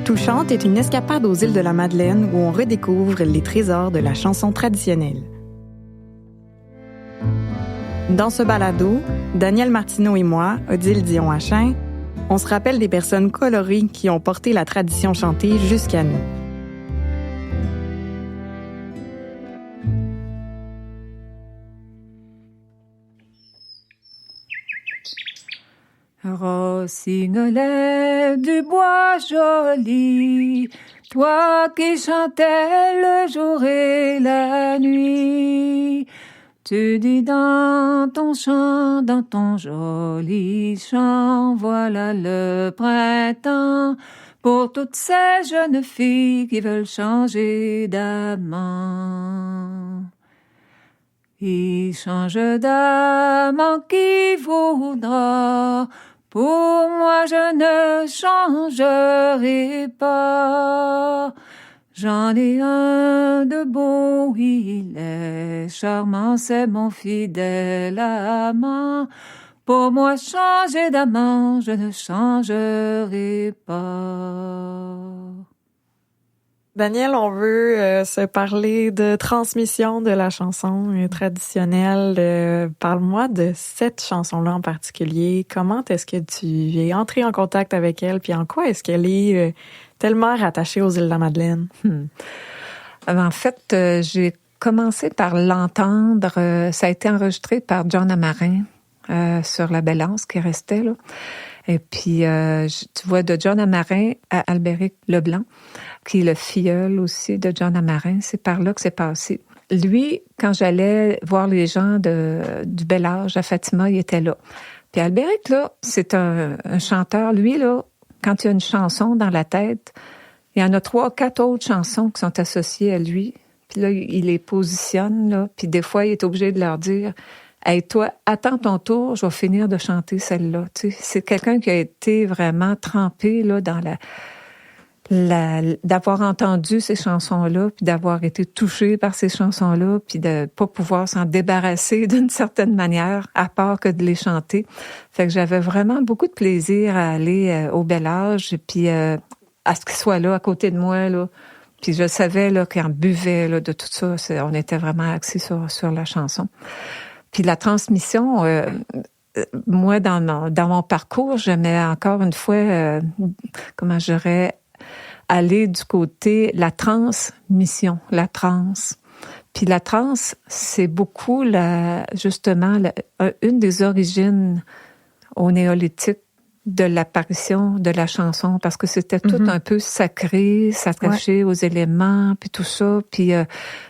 Touchante est une escapade aux îles de la Madeleine où on redécouvre les trésors de la chanson traditionnelle. Dans ce balado, Daniel Martineau et moi, Odile Dion-Hachin, on se rappelle des personnes colorées qui ont porté la tradition chantée jusqu'à nous. Rossignolet du bois joli, toi qui chantais le jour et la nuit, tu dis dans ton chant, dans ton joli chant, voilà le printemps pour toutes ces jeunes filles qui veulent changer d'amant. Il change d'amant qui voudra, pour moi je ne changerai pas. J'en ai un de beau, il est charmant, c'est mon fidèle amant. Pour moi changer d'amant, je ne changerai pas. Daniel, on veut se parler de transmission de la chanson traditionnelle. Parle-moi de cette chanson-là en particulier. Comment est-ce que tu es entré en contact avec elle, puis en quoi est-ce qu'elle est tellement rattachée aux îles de la Madeleine? En fait, j'ai commencé par l'entendre. Ça a été enregistré par John Amarin sur la Bélance qui restait là. Et puis, tu vois, de John Amarin à Albéric Leblanc, qui est le filleul aussi de John Amarin. C'est par là que c'est passé. Lui, quand j'allais voir les gens du bel âge à Fatima, il était là. Puis Albéric, là, c'est un chanteur. Lui, là, quand il a une chanson dans la tête, il y en a 3, 4 autres chansons qui sont associées à lui. Puis là, il les positionne, là. Puis des fois, il est obligé de leur dire... Hey, toi, attends ton tour, je vais finir de chanter celle-là. Tu sais, c'est quelqu'un qui a été vraiment trempé là dans d'avoir entendu ces chansons-là, puis d'avoir été touché par ces chansons-là, puis de pas pouvoir s'en débarrasser d'une certaine manière, à part que de les chanter. Fait que j'avais vraiment beaucoup de plaisir à aller au bel âge, puis à ce qu'il soit là, à côté de moi, là. Puis je savais là qu'il en buvait là, de tout ça. On était vraiment axés sur la chanson. Puis la transmission, moi, dans mon parcours, j'aimais encore une fois, comment je dirais, aller du côté la transmission, la trans. Puis la trans, c'est beaucoup, justement, une des origines au néolithique de l'apparition de la chanson, parce que c'était tout un peu sacré, s'attacher aux éléments, puis tout ça. Puis,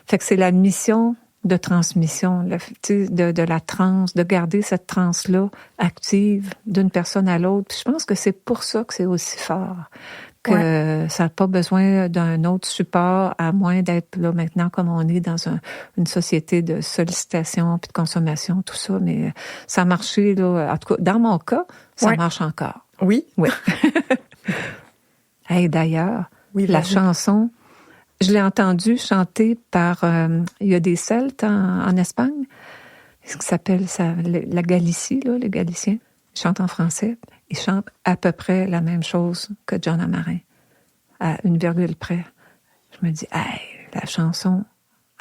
fait que c'est la mission de transmission, de la transe, de garder cette transe-là active d'une personne à l'autre. Puis je pense que c'est pour ça que c'est aussi fort, que ça n'a pas besoin d'un autre support, à moins d'être là maintenant comme on est dans une société de sollicitation puis de consommation, tout ça. Mais ça a marché, là, en tout cas, dans mon cas, ça marche encore. Oui? Oui. Hey, d'ailleurs, la chanson... Je l'ai entendu chanter par... il y a des Celtes en Espagne, ce qui s'appelle la Galicie, là, les Galiciens. Ils chantent en français. Ils chantent à peu près la même chose que John Amarin, à une virgule près. Je me dis, hey, la chanson,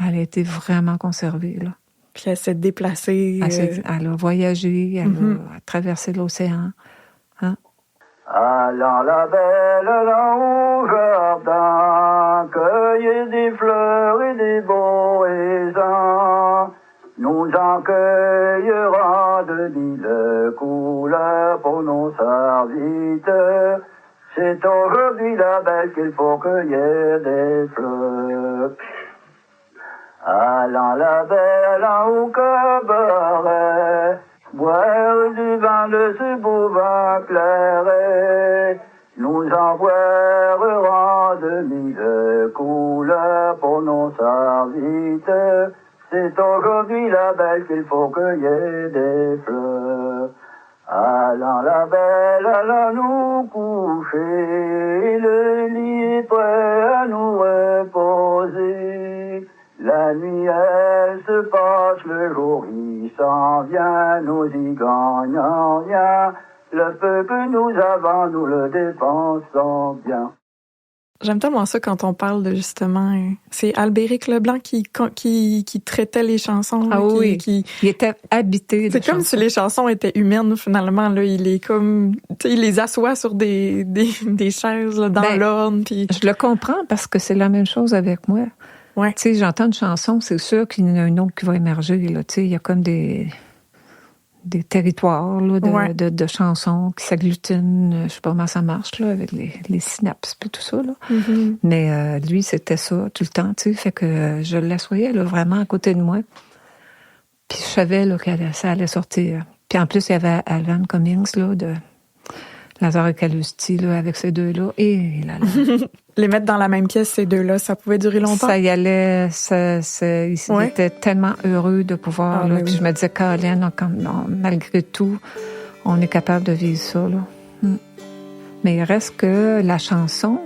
elle a été vraiment conservée, là. Puis elle s'est déplacée. Elle a voyagé, elle a traversé l'océan. Hein? Allant la belle dans au jardin, cueillir des fleurs et des beaux raisins, nous en cueillerons de mille couleurs pour nos serviteurs. C'est aujourd'hui la belle qu'il faut cueillir des fleurs. Allant la belle au cabaret, boire du vin de ce beau vin clair, nous envoierons de mille couleurs pour nos serviteurs. C'est aujourd'hui la belle qu'il faut cueillir des fleurs. Allant la belle, allant nous coucher, le lit est prêt à nous reposer. La nuit elle se passe, le jour il s'en vient, nous y gagnons rien. Le peu que nous avons, nous le dépensons bien. J'aime tellement ça quand on parle de justement... C'est Albéric Leblanc qui traitait les chansons. Ah oui, il était habité de C'est comme chansons. si les chansons étaient humaines, finalement. Là, il est comme... Il les assoit sur des chaises là, dans l'ordre. Puis... Je le comprends parce que c'est la même chose avec moi. Ouais. Tu sais, j'entends une chanson, c'est sûr qu'il y en a une autre qui va émerger. Là, tu sais, il y a comme des territoires là, de chansons qui s'agglutinent. Je sais pas comment ça marche là, avec les synapses et tout ça. Là. Mm-hmm. Mais lui, c'était ça tout le temps. Tu sais, fait que je l'assoyais là, vraiment à côté de moi. Puis je savais là, ça allait sortir. Puis en plus, il y avait Alan Cummings là, de Lazare et Calusti là, avec ces deux-là. Et là. Les mettre dans la même pièce, ces deux-là, ça pouvait durer longtemps? Ça y allait. Ils étaient tellement heureux de pouvoir. Ah, là. oui. Puis je me disais, Caroline, malgré tout, on est capable de vivre ça. Là. Mais il reste que la chanson,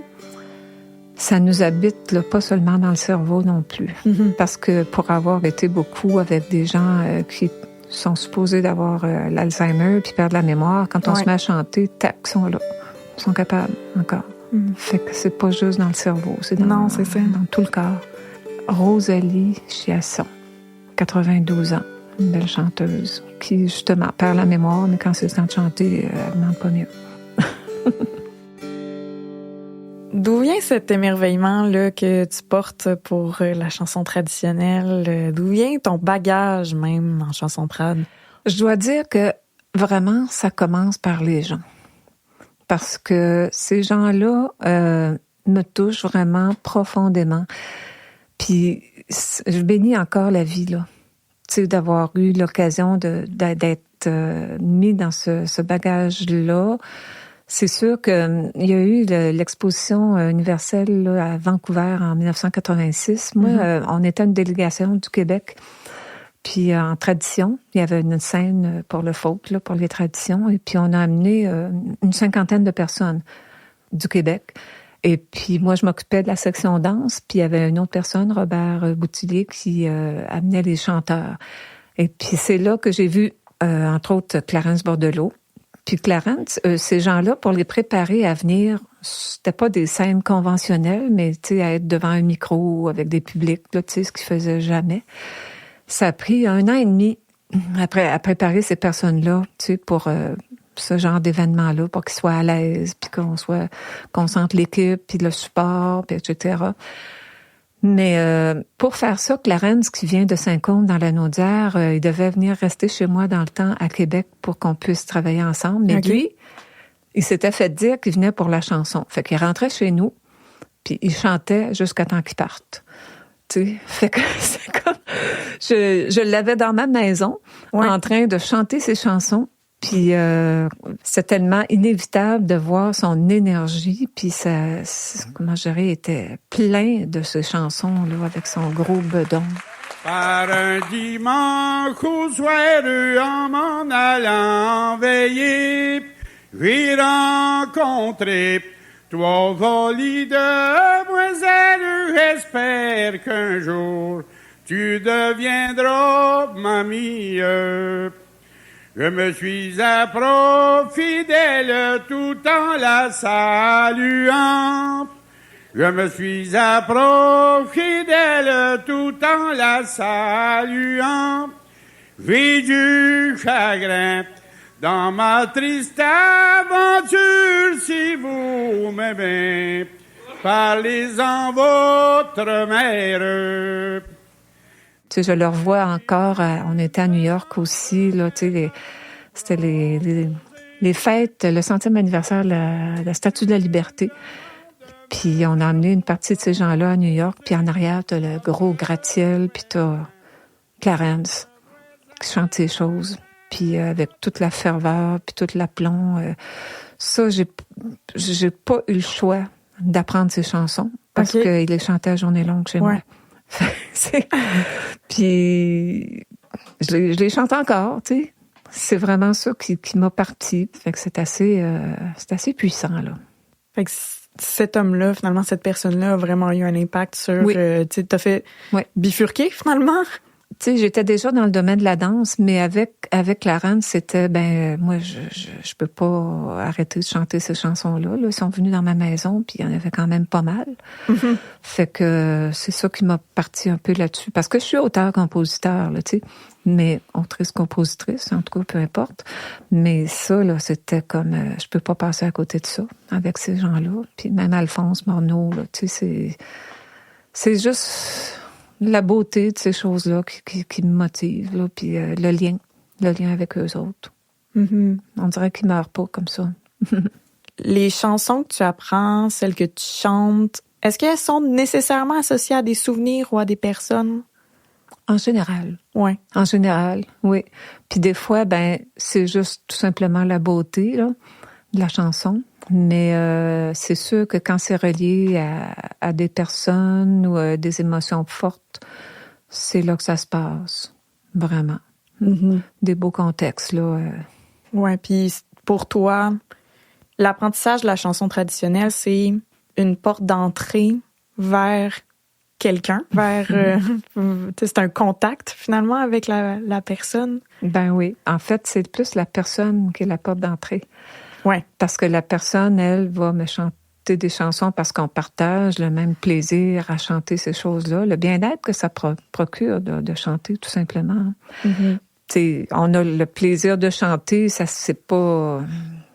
ça nous habite là, pas seulement dans le cerveau non plus. Mm-hmm. Parce que pour avoir été beaucoup avec des gens qui sont supposés d'avoir l'Alzheimer puis perdre la mémoire, quand on se met à chanter, tac, ils sont là. Ils sont capables encore. Fait que c'est pas juste dans le cerveau, c'est dans tout le corps. Rosalie Chiasson, 92 ans, une belle chanteuse, qui justement perd la mémoire, mais quand c'est le temps de chanter, elle n'en pas mieux. D'où vient cet émerveillement là que tu portes pour la chanson traditionnelle? D'où vient ton bagage même en chanson trad? Je dois dire que vraiment, ça commence par les gens. Parce que ces gens-là me touchent vraiment profondément. Puis je bénis encore la vie, là. Tu sais, d'avoir eu l'occasion d'être mis dans ce bagage-là. C'est sûr qu'il y a eu l'exposition universelle là, à Vancouver en 1986. Moi, on était une délégation du Québec. Puis en tradition, il y avait une scène pour le folk, là, pour les traditions. Et puis on a amené une 50aine de personnes du Québec. Et puis moi, je m'occupais de la section danse. Puis il y avait une autre personne, Robert Boutillier, qui amenait les chanteurs. Et puis c'est là que j'ai vu, entre autres, Clarence Bordelot. Puis Clarence, ces gens-là, pour les préparer à venir, c'était pas des scènes conventionnelles, mais tu sais, à être devant un micro avec des publics, là, tu sais, ce qu'ils faisaient jamais. Ça a pris 1 an et demi à préparer ces personnes-là, tu sais, pour ce genre d'événement-là, pour qu'ils soient à l'aise, puis qu'on sente l'équipe, puis le support, puis etc. Mais pour faire ça, Clarence, qui vient de Saint-Côme dans la Naudière, il devait venir rester chez moi dans le temps à Québec pour qu'on puisse travailler ensemble. Mais lui, il s'était fait dire qu'il venait pour la chanson. Fait qu'il rentrait chez nous, puis il chantait jusqu'à temps qu'il parte. Fait que c'est comme je l'avais dans ma maison en train de chanter ses chansons, puis c'est tellement inévitable de voir son énergie, puis ça, comment je dirais, était plein de ces chansons là avec son gros bedon. Par un dimanche au soir, en m'en allant veiller, j'ai rencontré 3 volies de demoiselles. J'espère qu'un jour tu deviendras mamie. Je me suis approché d'elle tout en la saluant. Je me suis approché d'elle tout en la saluant. J'ai du chagrin dans ma triste aventure. Si vous m'aimez, parlez-en votre mère. Tu sais, je le revois encore. On était à New York aussi, là, tu sais, c'était les fêtes, le 100e anniversaire de la Statue de la Liberté. Puis on a amené une partie de ces gens-là à New York. Puis en arrière, t'as le gros gratte-ciel, puis t'as Clarence qui chante ces choses. Puis avec toute la ferveur, puis tout l'aplomb. Ça, j'ai pas eu le choix d'apprendre ces chansons parce qu'il les chantait à journée longue chez moi. Puis je les chante encore, tu sais. C'est vraiment ça qui m'a parti. Fait que c'est assez puissant, là. Fait que cet homme-là, finalement, cette personne-là a vraiment eu un impact sur... tu sais, t'as fait bifurquer, finalement. sais, j'étais déjà dans le domaine de la danse, mais avec Clarence, c'était, moi, je peux pas arrêter de chanter ces chansons-là. Là. Ils sont venus dans ma maison, puis il y en avait quand même pas mal. Mm-hmm. Fait que c'est ça qui m'a parti un peu là-dessus. Parce que je suis auteur-compositeur, là, tu sais, mais autrice-compositrice, en tout cas, peu importe. Mais ça, là, c'était comme, je peux pas passer à côté de ça, avec ces gens-là. Puis même Alphonse Morneau, là, tu sais, c'est juste la beauté de ces choses-là qui me motive, là, puis le lien avec eux autres. Mm-hmm. On dirait qu'ils meurent pas comme ça. Les chansons que tu apprends, celles que tu chantes, est-ce qu'elles sont nécessairement associées à des souvenirs ou à des personnes? En général. Oui. En général, oui. Puis des fois, c'est juste tout simplement la beauté, là, de la chanson. Mais c'est sûr que quand c'est relié à des personnes ou à des émotions fortes, c'est là que ça se passe, vraiment. Mm-hmm. Des beaux contextes, là. Ouais, puis pour toi, l'apprentissage de la chanson traditionnelle, c'est une porte d'entrée vers quelqu'un, c'est un contact, finalement, avec la personne. Ben oui. En fait, c'est plus la personne qui est la porte d'entrée. Ouais. Parce que la personne, elle, va me chanter des chansons parce qu'on partage le même plaisir à chanter ces choses-là. Le bien-être que ça procure de chanter, tout simplement. Mm-hmm. On a le plaisir de chanter, ça, c'est pas...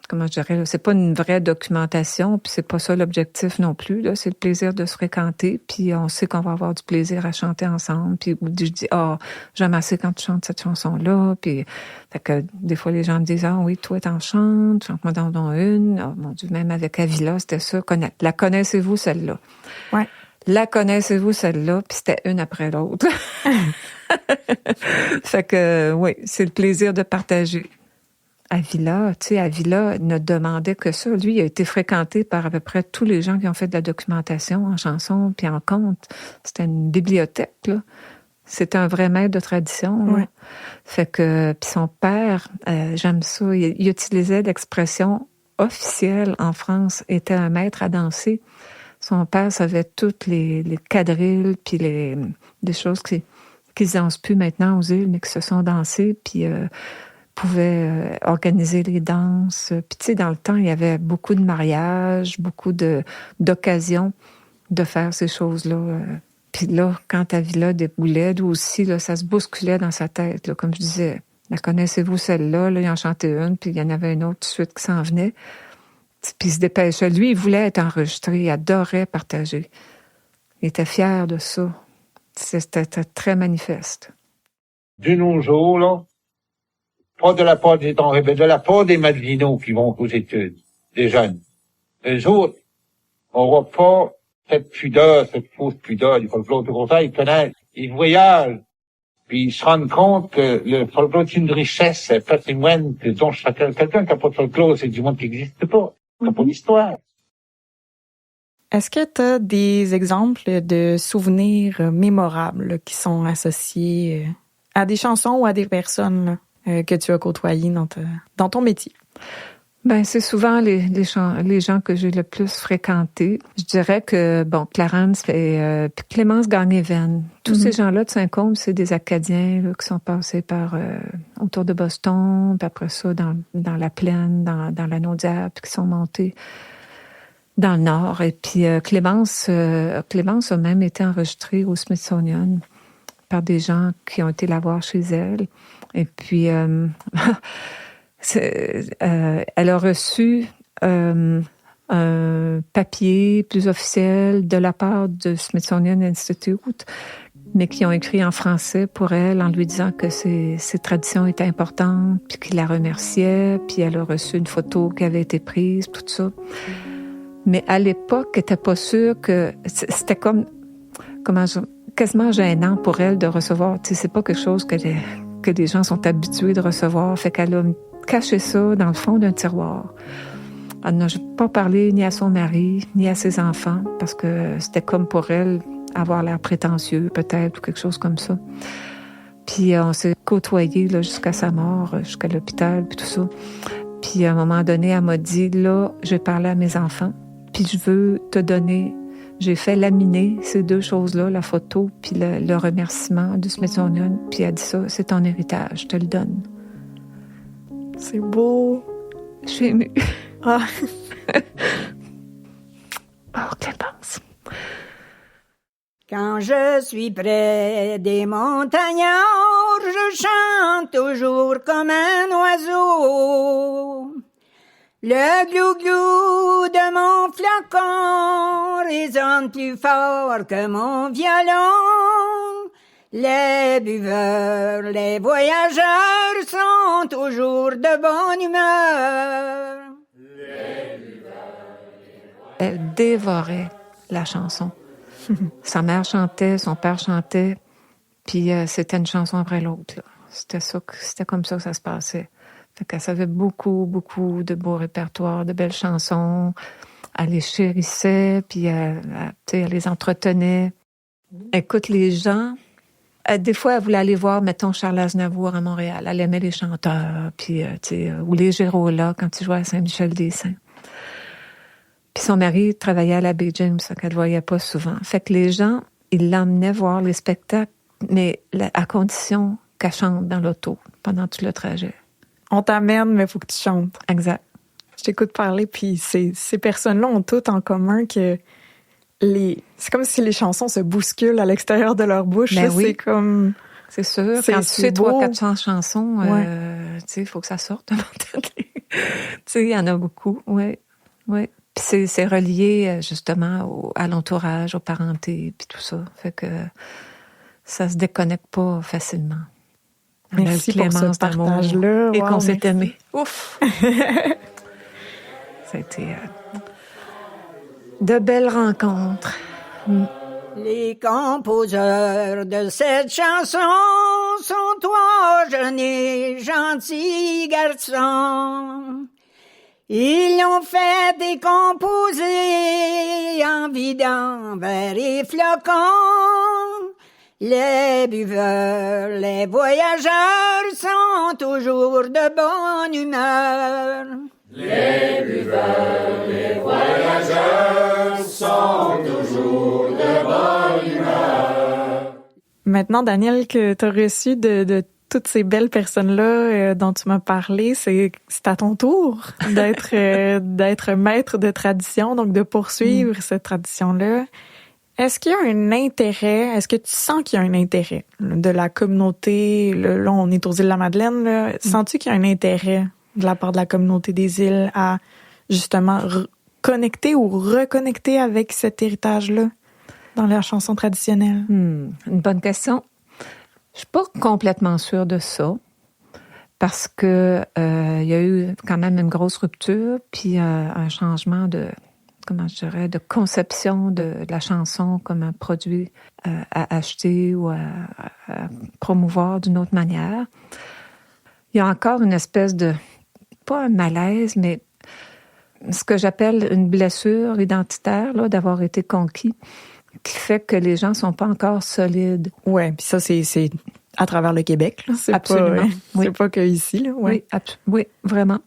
Comment je dirais, là, c'est pas une vraie documentation, puis c'est pas ça l'objectif non plus, là. C'est le plaisir de se fréquenter, puis on sait qu'on va avoir du plaisir à chanter ensemble, puis je dis, j'aime assez quand tu chantes cette chanson-là, puis fait que des fois les gens me disent, oui, toi t'en chantes, chante-moi dans une. Oh mon Dieu, même avec Avila, c'était ça. La connaissez-vous, celle-là? Ouais. La connaissez-vous, celle-là? Puis c'était une après l'autre. Fait que, oui, c'est le plaisir de partager. Avila ne demandait que ça. Lui, il a été fréquenté par à peu près tous les gens qui ont fait de la documentation en chanson puis en conte. C'était une bibliothèque, là. C'était un vrai maître de tradition. Là. Ouais. Fait que, puis son père, j'aime ça, il utilisait l'expression officielle en France, était un maître à danser. Son père savait toutes les quadrilles puis des choses qui se dansent plus maintenant aux îles, mais qui se sont dansées, puis pouvait organiser les danses. Puis tu sais, dans le temps, il y avait beaucoup de mariages, beaucoup d'occasions de faire ces choses-là. Puis là, quand Avila déboulait, lui aussi, là, ça se bousculait dans sa tête. Là, comme je disais, la connaissez-vous celle-là? Là, il en chantait une, puis il y en avait une autre tout de suite qui s'en venait. Puis il se dépêchait. Lui, il voulait être enregistré, il adorait partager. Il était fier de ça. C'était très manifeste. De nos jours, là, pas de la part des Henri, mais de la part des Madelinos qui vont aux études, des jeunes. Eux autres, on voit pas cette pudeur, cette fausse pudeur du folklore. Tout contraire, ils connaissent, ils voyagent, puis ils se rendent compte que le folklore est une richesse, un patrimoine dont quelqu'un qui n'a pas de folklore, c'est du monde qui n'existe pas, qui n'a pas d'histoire. Est-ce que tu as des exemples de souvenirs mémorables qui sont associés à des chansons ou à des personnes là, que tu as côtoyées dans ton métier? C'est souvent les gens que j'ai le plus fréquentés. Je dirais que, Clarence et Clémence Gagné-Venn, tous ces gens-là de Saint-Côme, c'est des Acadiens là, qui sont passés par autour de Boston, puis après ça, dans la plaine, dans la Naudière, puis qui sont montés dans le nord. Et puis Clémence a même été enregistrée au Smithsonian par des gens qui ont été la voir chez elle. Et puis, elle a reçu un papier plus officiel de la part du Smithsonian Institute, mais qui ont écrit en français pour elle en lui disant que ses traditions étaient importantes, puis qu'il la remerciait, puis elle a reçu une photo qui avait été prise, tout ça. Mais à l'époque, elle n'était pas sûre que... C'était quasiment gênant pour elle de recevoir. Tu sais, c'est pas quelque chose que les gens sont habitués de recevoir. Fait qu'elle a caché ça dans le fond d'un tiroir. Elle n'a pas parlé ni à son mari, ni à ses enfants, parce que c'était comme pour elle avoir l'air prétentieux, peut-être, ou quelque chose comme ça. Puis on s'est côtoyés là, jusqu'à sa mort, jusqu'à l'hôpital, puis tout ça. Puis à un moment donné, elle m'a dit, là, je vais parler à mes enfants, puis je veux te donner J'ai fait laminer ces deux choses-là, la photo puis le remerciement du Smithsonian. Puis elle dit ça, c'est ton héritage, je te le donne. C'est beau. Je suis émue. Ah. Oh, Clémence. Quand je suis près des montagnards, je chante toujours comme un oiseau. Le glou-glou de mon flacon résonne plus fort que mon violon. Les buveurs, les voyageurs sont toujours de bonne humeur. Elle dévorait la chanson. Sa mère chantait, son père chantait, puis c'était une chanson après l'autre, là. C'était comme ça que ça se passait. Fait qu'elle savait beaucoup, beaucoup de beaux répertoires, de belles chansons. Elle les chérissait, puis elle les entretenait. Écoute, les gens, des fois, elle voulait aller voir, mettons, Charles Aznavour à Montréal. Elle aimait les chanteurs, puis, ou les Gérola quand ils jouaient à Saint-Michel-des-Saints. Puis son mari travaillait à la Baie James, ça qu'elle ne voyait pas souvent. Fait que les gens, ils l'emmenaient voir les spectacles, mais à condition qu'elle chante dans l'auto pendant tout le trajet. On t'amène, mais il faut que tu chantes. Exact. Je t'écoute parler, puis ces personnes-là ont tout en commun que c'est comme si les chansons se bousculent à l'extérieur de leur bouche. Ben oui. C'est comme... C'est sûr. Quand tu fais 300-400 chansons, ouais. Il faut que ça sorte. Il y en a beaucoup, oui. Ouais. Puis c'est relié justement à l'entourage, aux parentés, puis tout ça. Fait que ça se déconnecte pas facilement. Merci pour ce partage-là. Et qu'on s'est aimé. Ouf! Ça a été de belles rencontres. Les composeurs de cette chanson sont trois jeunes et gentils garçons. Ils l'ont fait décomposer en vidant verres et flocons. Les buveurs, les voyageurs sont toujours de bonne humeur. Les buveurs, les voyageurs sont toujours de bonne humeur. Maintenant, Daniel, que tu as reçu de toutes ces belles personnes-là dont tu m'as parlé, c'est à ton tour d'être maître de tradition, donc de poursuivre cette tradition-là. Est-ce qu'il y a un intérêt, est-ce que tu sens qu'il y a un intérêt de la communauté, là on est aux Îles-de-la-Madeleine, là, sens-tu qu'il y a un intérêt de la part de la communauté des îles à justement connecter ou reconnecter avec cet héritage-là dans la chanson traditionnelle? Une bonne question. Je suis pas complètement sûre de ça parce que il y a eu quand même une grosse rupture puis un changement de conception de la chanson comme un produit à acheter ou à promouvoir d'une autre manière. Il y a encore une espèce de, pas un malaise, mais ce que j'appelle une blessure identitaire, là, d'avoir été conquis, qui fait que les gens sont pas encore solides. Ouais, puis ça, c'est à travers le Québec, là. C'est absolument. C'est pas que ici, là. Ouais. Oui, vraiment.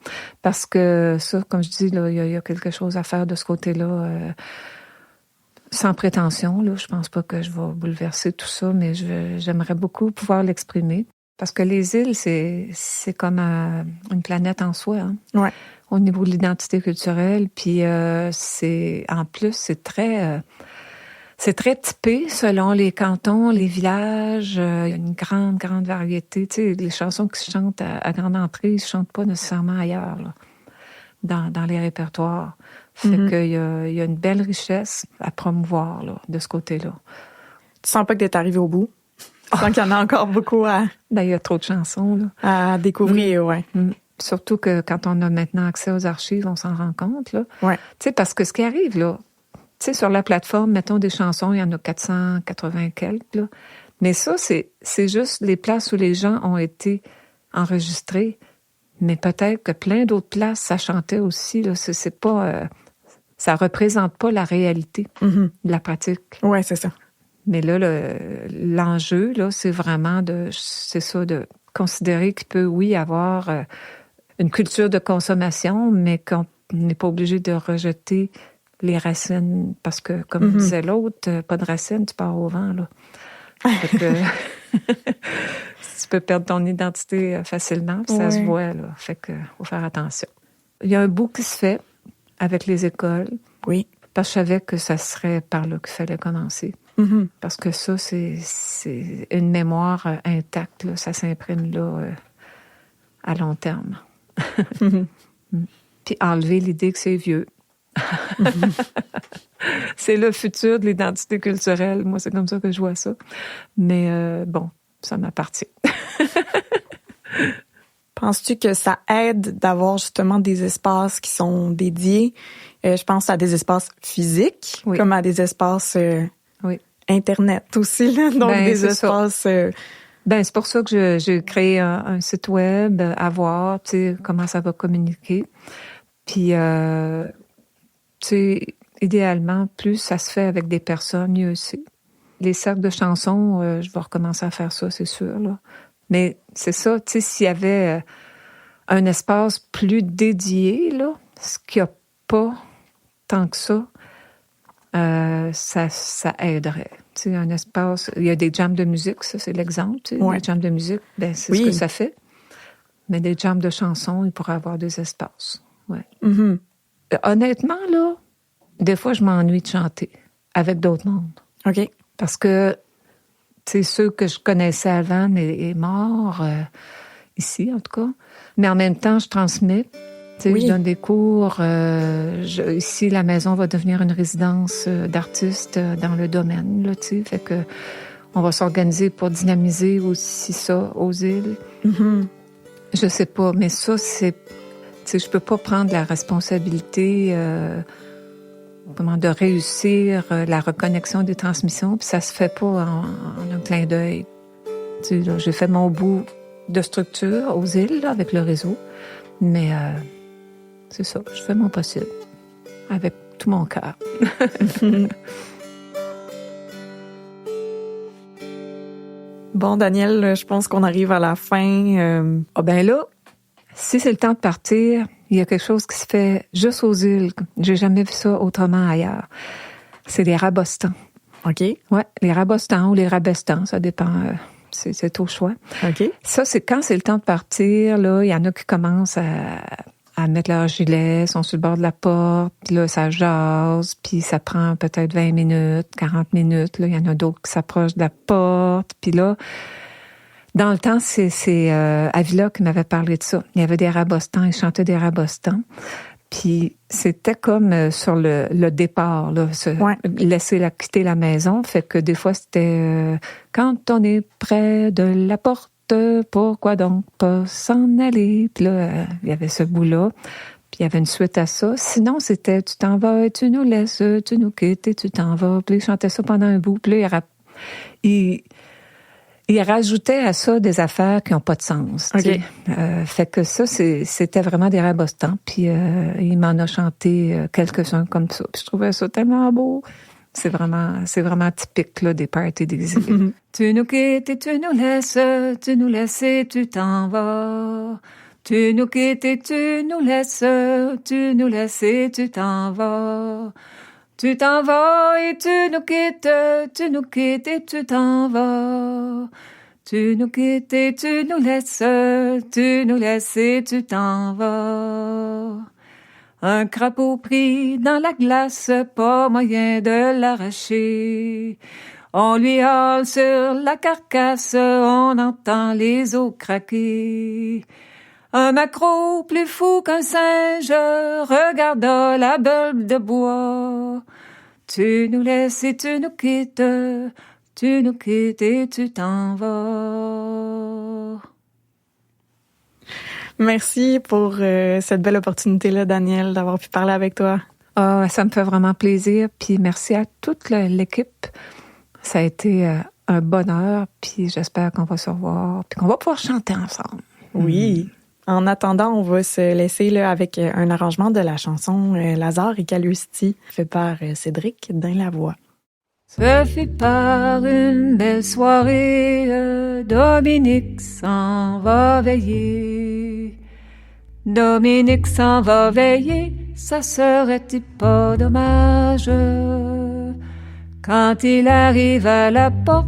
Parce que ça, comme je dis, là, il y a quelque chose à faire de ce côté-là, sans prétention, là. Je pense pas que je vais bouleverser tout ça, mais j'aimerais beaucoup pouvoir l'exprimer. Parce que les îles, c'est comme une planète en soi, hein. Ouais. Au niveau de l'identité culturelle, puis en plus, c'est très typé selon les cantons, les villages. Il y a une grande, grande variété. Tu sais, les chansons qui se chantent à grande entrée, ils se chantent pas nécessairement ailleurs, là, dans les répertoires. Fait qu'il y a une belle richesse à promouvoir, là, de ce côté-là. Tu sens pas que t'es arrivé au bout? Tu sens qu'il y en a encore beaucoup il y a trop de chansons, là. À découvrir, ouais. Surtout que quand on a maintenant accès aux archives, on s'en rend compte, là. Ouais. Tu sais, parce que ce qui arrive, là, tu sais, sur la plateforme, mettons des chansons, il y en a 480 quelques, là. Mais ça, c'est juste les places où les gens ont été enregistrés. Mais peut-être que plein d'autres places, ça chantait aussi, là. C'est pas, ça représente pas la réalité de la pratique. Ouais, c'est ça. Mais là, l'enjeu, là, c'est vraiment de considérer qu'il peut, oui, avoir une culture de consommation, mais qu'on n'est pas obligé de rejeter les racines, parce que, comme disait l'autre, pas de racines, tu pars au vent, là. Fait que, tu peux perdre ton identité facilement, puis ça se voit, là. Fait que, faut faire attention. Il y a un bout qui se fait avec les écoles. Oui. Parce que je savais que ça serait par là qu'il fallait commencer. Parce que ça, c'est une mémoire intacte, là. Ça s'imprime là à long terme. Puis enlever l'idée que c'est vieux. C'est le futur de l'identité culturelle. Moi, c'est comme ça que je vois ça. Mais bon, ça m'appartient. Penses-tu que ça aide d'avoir justement des espaces qui sont dédiés? Je pense à des espaces physiques, comme à des espaces Internet aussi, là. Donc des espaces... c'est pour ça que j'ai créé un site web à voir, tu sais, comment ça va communiquer. Puis, tu sais, idéalement, plus ça se fait avec des personnes, mieux c'est. Les cercles de chansons, je vais recommencer à faire ça, c'est sûr, là. Mais c'est ça, tu sais, s'il y avait un espace plus dédié, là, ce qu'il n'y a pas tant que ça, ça aiderait. Tu sais, un espace... Il y a des jams de musique, ça, c'est l'exemple. Tu sais, des jams de musique, c'est ce que ça fait. Mais des jams de chansons, il pourrait avoir des espaces. Ouais. Honnêtement, là, des fois, je m'ennuie de chanter avec d'autres mondes. OK. Parce que, tu sais, ceux que je connaissais avant est mort, ici, en tout cas. Mais en même temps, je transmets. Tu sais, je donne des cours. Ici, la maison va devenir une résidence d'artistes dans le domaine, là, tu sais. Fait que on va s'organiser pour dynamiser aussi ça aux îles. Je sais pas, mais ça, c'est... Tu sais, je peux pas prendre la responsabilité de réussir la reconnexion des transmissions, puis ça se fait pas en un clin d'œil. Tu sais, là, j'ai fait mon bout de structure aux îles, là, avec le réseau, mais c'est ça, je fais mon possible, avec tout mon cœur. Bon, Danielle, je pense qu'on arrive à la fin. Ah ben là, si c'est le temps de partir, il y a quelque chose qui se fait juste aux îles. J'ai jamais vu ça autrement ailleurs. C'est les rabostans. OK. Ouais, les rabostans ou les rabestans, ça dépend, c'est au choix. OK. Ça, c'est quand c'est le temps de partir, là, il y en a qui commencent à mettre leur gilet, sont sur le bord de la porte, puis là, ça jase, puis ça prend peut-être 20 minutes, 40 minutes, là, il y en a d'autres qui s'approchent de la porte, puis là, dans le temps, c'est Avila qui m'avait parlé de ça. Il y avait des rabostans, ils chantaient des rabostans. Puis c'était comme sur le départ, là, laisser quitter la maison. Fait que des fois, c'était quand on est près de la porte, pourquoi donc pas s'en aller? Puis là, il y avait ce bout-là. Puis il y avait une suite à ça. Sinon, c'était tu t'en vas et tu nous laisses, tu nous quittes et tu t'en vas. Puis il chantait ça pendant un bout. Puis là, il rajoutait à ça des affaires qui n'ont pas de sens. Okay. Fait que ça, c'était vraiment des rabostans. Puis il m'en a chanté quelques-uns comme ça. Puis je trouvais ça tellement beau. C'est vraiment typique là, des parties des îles. Tu nous quittes et tu nous laisses et tu t'en vas. Tu nous quittes et tu nous laisses et tu t'en vas. Tu t'en vas et tu nous quittes et tu t'en vas. Tu nous quittes et tu nous laisses et tu t'en vas. Un crapaud pris dans la glace, pas moyen de l'arracher. On lui hale sur la carcasse, on entend les os craquer. Un maquereau plus fou qu'un singe regarda la bulbe de bois. Tu nous laisses et tu nous quittes et tu t'en vas. Merci pour cette belle opportunité-là, Danielle, d'avoir pu parler avec toi. Ah, ça me fait vraiment plaisir. Puis merci à toute l'équipe. Ça a été un bonheur. Puis j'espère qu'on va se revoir. Puis qu'on va pouvoir chanter ensemble. Oui. En attendant, on va se laisser là, avec un arrangement de la chanson Lazare et Calusti, fait par Cédric Dainlavoie. Ce fut par une belle soirée, Dominique s'en va veiller. Dominique s'en va veiller ça serait-il pas dommage? Quand il arrive à la porte,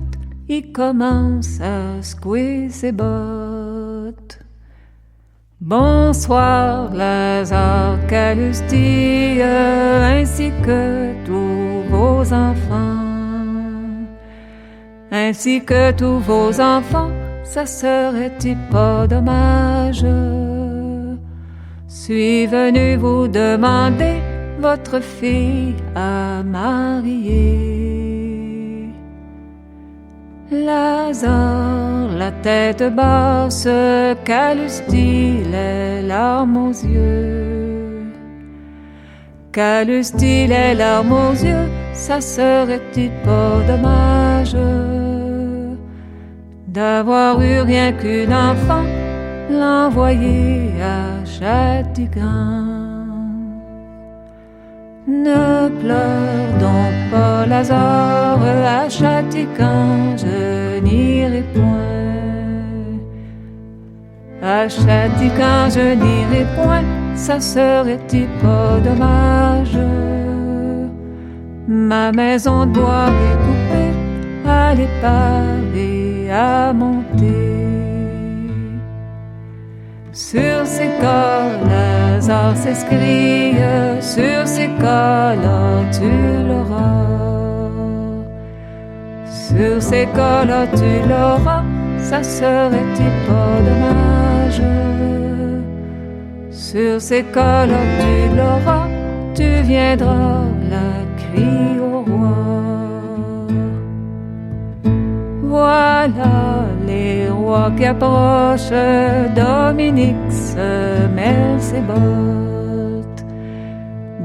il commence à secouer ses bottes. Bonsoir, Lazare Calustille, ainsi que tous vos enfants. Ainsi que tous vos enfants, ça serait-il pas dommage? Suis venu vous demander votre fille à marier. Lazare, la tête basse, Calustille, les larmes aux yeux. Calustille, les larmes aux yeux, ça serait-il pas dommage d'avoir eu rien qu'une enfant, l'envoyer à Châtillon? Ne pleure donc pas, Lazare, à Châtillon, je n'irai point. À Châtillon, je n'irai point, ça serait-il pas dommage? Ma maison de bois est coupée à l'épave et à monter. Sur ces cas, Lazare s'escrie, sur ces cas-là, tu l'auras. Sur ces cas-là, tu l'auras, ça serait-il pas dommage? Sur ces cas-là, tu l'auras, tu viendras la crier au roi. Voilà les rois qui approchent, Dominique se mêle ses bottes.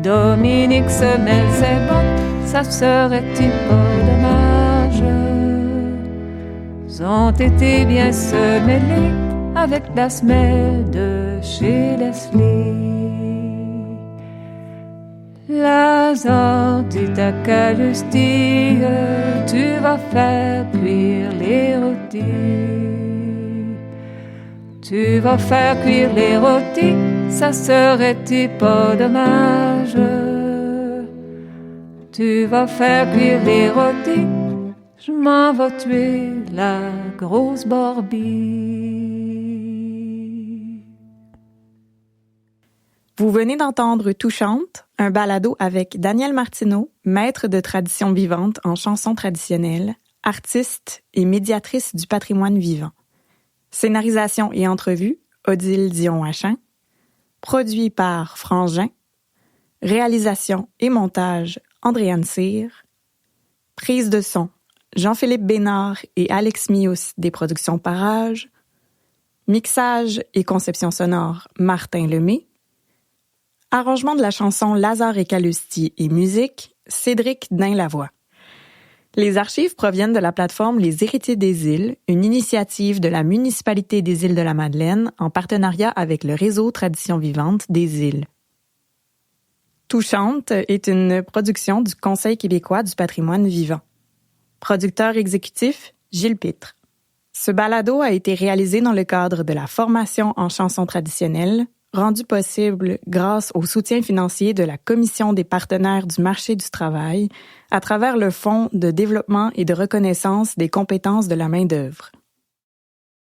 Dominique se mêle ses bottes, ça serait-il pas dommage? Ils ont été bien se mêler avec la semelle de chez Leslie. Lazare dit à Calustille, tu vas faire cuire les rôtis. Tu vas faire cuire les rôtis, ça serait-il pas dommage? Tu vas faire cuire les rôtis, je m'en vais tuer la grosse Barbie. Vous venez d'entendre Touchante, un balado avec Danielle Martineau, maître de tradition vivante en chansons traditionnelles, artiste et médiatrice du patrimoine vivant. Scénarisation et entrevue, Odile Dion-Hachin. Produit par Frangin. Réalisation et montage, Andréane Cyr. Prise de son, Jean-Philippe Bénard et Alex Mious des Productions Parage. Mixage et conception sonore, Martin Lemay. Arrangement de la chanson Lazare et Calustille et musique, Cédric Dain-Lavoie. Les archives proviennent de la plateforme Les Héritiers des Îles, une initiative de la municipalité des Îles-de-la-Madeleine en partenariat avec le réseau Tradition vivante des Îles. Touchante est une production du Conseil québécois du patrimoine vivant. Producteur exécutif, Gilles Pitre. Ce balado a été réalisé dans le cadre de la formation en chansons traditionnelles, rendu possible grâce au soutien financier de la Commission des partenaires du marché du travail à travers le Fonds de développement et de reconnaissance des compétences de la main-d'œuvre.